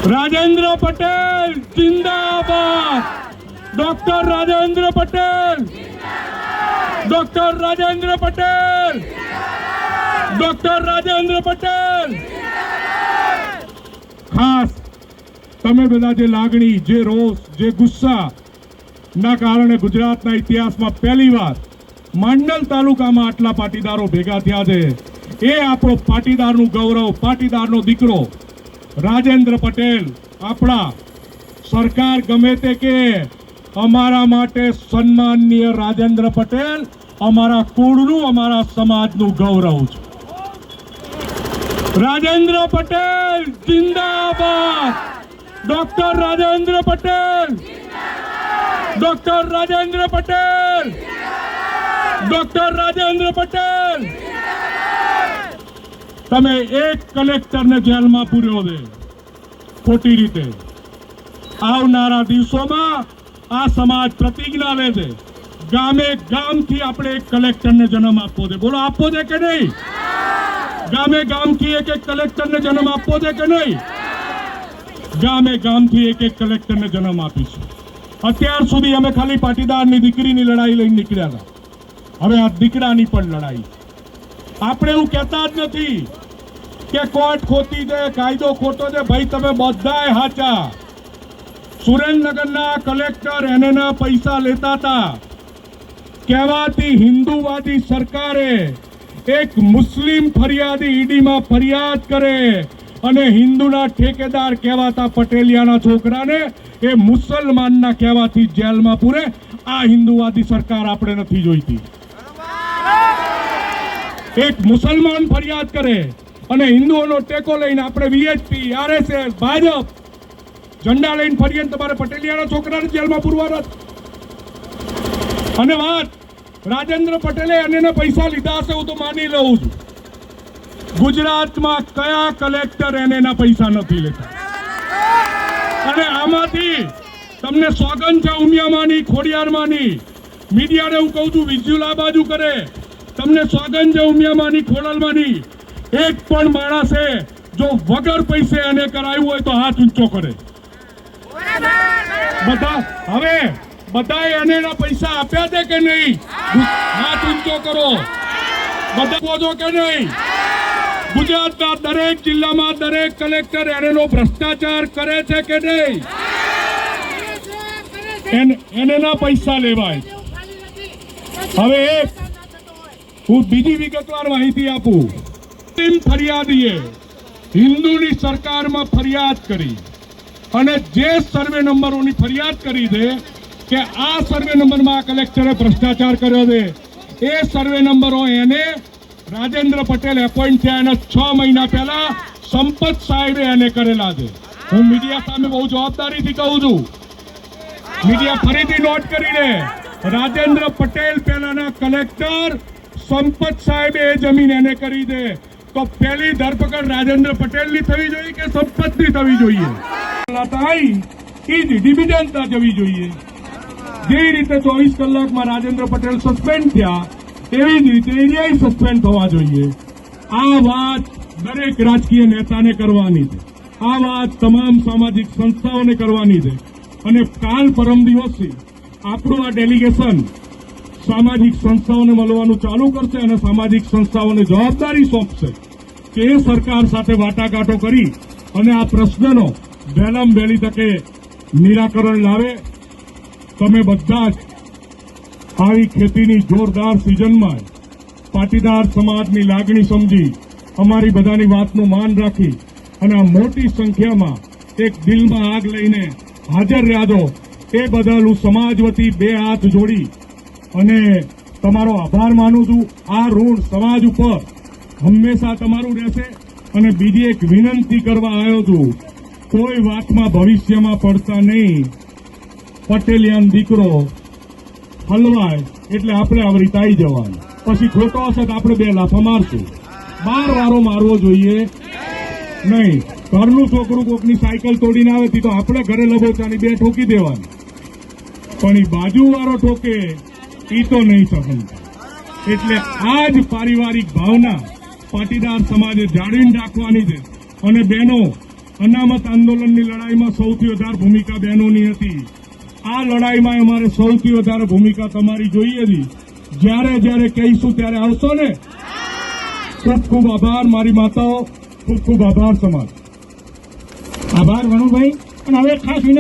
राजेंद्र पटेल जिंदाबाद। Doctor Rajendra Patel, doctor Rajendra Patel, doctor Rajendra Patel. खास તમે બધા જે લાગણી, જે રોષ, જે ગુસ્સા ના કારણે ગુજરાતના ઇતિહાસમાં પહેલીવાર માંડલ તાલુકામાં આટલા પાટીદારો ભેગા થયા છે, એ આપણો પાટીદારનું ગૌરવ, પાટીદારનો દીકરો રાજેન્દ્ર પટેલ આપણા સરકાર ગમે તે કે અમારા માટે સન્માનનીય રાજેન્દ્ર પટેલ અમારા કુળનું, અમારા સમાજનું ગૌરવ છે। राजेंद्र पटेल जिंदाबाद। Doctor Rajendra Patel, doctor Rajendra Patel, doctor Rajendra Patel. तमे एक कलेक्टर ने जेल में पूर्यो दे खोटी रीते। आवनारा दिवसों आ समाज प्रतिज्ञा ले दे, गामे गाम थी आपणे एक कलेक्टर ने जन्म आपो दे। बोलो आपो दे के नहीं? गामे गाम थी एक एक कलेक्टर ने जन्म आपो दे के नहीं? गामे गाम थी एक एक कलेक्टर ने जन्म आपीशुं। અત્યાર સુધી અમે ખાલી પાટીદારની દીકરીની લડાઈ લઈને નીકળ્યા હતા, હવે આ દીકરાની પણ લડાઈ। આપણે એવું કહેતા જ નથી કે કોર્ટ ખોટી છે, કાયદો ખોટો છે। ભાઈ તમે બધાય હાચા। સુરેન્દ્રનગરના કલેક્ટર એના પૈસા લેતા હતા। કહેવાતી હિન્દુવાદી સરકારે एक मुस्लिम फरियादी ईडी में फरियाद करे अने हिंदूना ठेकेदार कहवाता पटेलियाना छोकराने ए मुसलमानना कहवाती जेल में पूरे। आ हिंदुवादी सरकार आपणे नथी जोईती। एक मुसलमान फरियाद करे अने हिंदुओनो टेको लईने आपणे वीएचपी, आरएसएस, भाजप झंडा लईने फरीने तमारे पटेलियाना छोकराने जेल में पूरवाना। अने वात राजेंद्र पटेले अने पैसा लीधा हशे हूँ तो मानी लऊं छुं। गुजरात में कया कलेक्टर एना पैसा नहीं लेता? अने आमांथी तमने सोगंद छे उमियामानी, खोडियारमानी। मीडिया ने हूँ कहूं छुं विज्युअल आ बाजू करे। तमने सोगंद छे उमियामानी, खोडलमानी। एक पण माणसे जो वगर पैसे एने कराव्युं होय तो हाथ ऊंचो करे। बता हवे बधाए एनेना पैसा आप्या छे के नहीं? हाथ ऊंचो करो। बधा बोझो के नहीं? गुजरातना दरेक जिल्लामां दरेक कलेक्टर एनेनो भ्रष्टाचार करे छे के नहीं? एनेना पैसा लेवाय। हवे एक हूँ बीजी विगतवार माहिती आपू। टीम फरियादीए हिंदूनी सरकारमां फरियाद करी अने जे सर्वे नंबरोनी फरियाद करी दे कि आ सर्वे नंबर में कलेक्टरे भ्रष्टाचार कर्यो छे, ए सर्वे नंबरो एने राजेंद्र पटेल एपॉइंट थया एना 6 महीना पहला संपत साहेबे एने करेला छे। हूँ मीडिया सामे बहु जवाबदारीथी कहूं छुं। मीडिया फरीथी नोट करी ले। राजेंद्र पटेल पहलाना कलेक्टर संपत साहेबे ए जमीन एने करी दे तो पहली धरपकड़ राजेंद्र पटेलनी थवी जोईए के संपतनी थवी जोईए? लताई ई डिविडेंड ना जवी जोईए। જે રીતે 24 કલાકમાં રાજેન્દ્ર પટેલ સસ્પેન્ડ થયા એવી જ રીતે એ સસ્પેન્ડ થવા જોઈએ। આ વાત દરેક રાજકીય નેતાને કરવાની છે। આ વાત તમામ સામાજિક સંસ્થાઓને કરવાની છે। અને કાલ પરમ દિવસથી આપણું આ ડેલિગેશન સામાજિક સંસ્થાઓને મળવાનું ચાલુ કરશે અને સામાજિક સંસ્થાઓને જવાબદારી સોંપશે કે એ સરકાર સાથે વાટાઘાટો કરી અને આ પ્રશ્નનો વહેલામાં વહેલી તકે નિરાકરણ લાવે। તમે બધા જ આવી ખેતીની જોરદાર સિઝનમાં પાટીદાર સમાજની લાગણી સમજી અમારી બધાની વાતનું માન રાખી અને આ મોટી સંખ્યામાં એક દિલમાં આગ લઈને હાજર રહ્યા છો એ બદલ હું સમાજ વતી બે હાથ જોડી અને તમારો આભાર માનું છું। આ ઋણ સમાજ ઉપર હંમેશા તમારું રહેશે। અને બીજી એક વિનંતી કરવા આવ્યો છું, કોઈ વાતમાં ભવિષ્યમાં પડતા નહીં। પટેલિયાન દીકરો હલવાય એટલે આપણે આવરીતાઈ જવાનું, પછી ખોટો હશે તો આપણે બે લાફા મારશું। બાર વારો મારવો જોઈએ નહીં। ઘરનું છોકરું કોકની સાયકલ તોડીને આવે તો આપણે ઘરે લબોચાની બે ઠોકી દેવાની, પણ એ બાજુવાળો ઠોકે એ તો નહીં સહન। એટલે આ જ પારિવારિક ભાવના પાટીદાર સમાજે જાળવીને રાખવાની છે। અને બહેનો અનામત આંદોલનની લડાઈમાં સૌથી વધારે ભૂમિકા બહેનોની હતી. આ લડાઈમાં અમારે સૌથી વધારે ભૂમિકા તમારી જોઈએ હતી. જ્યારે જ્યારે કહીશું ત્યારે આવશો ને. ખૂબ ખૂબ આભાર મારી માતાઓ, ખૂબ ખૂબ આભાર સમાજ. આભાર વણુભાઈ. અને હવે ખાસ વિનંતી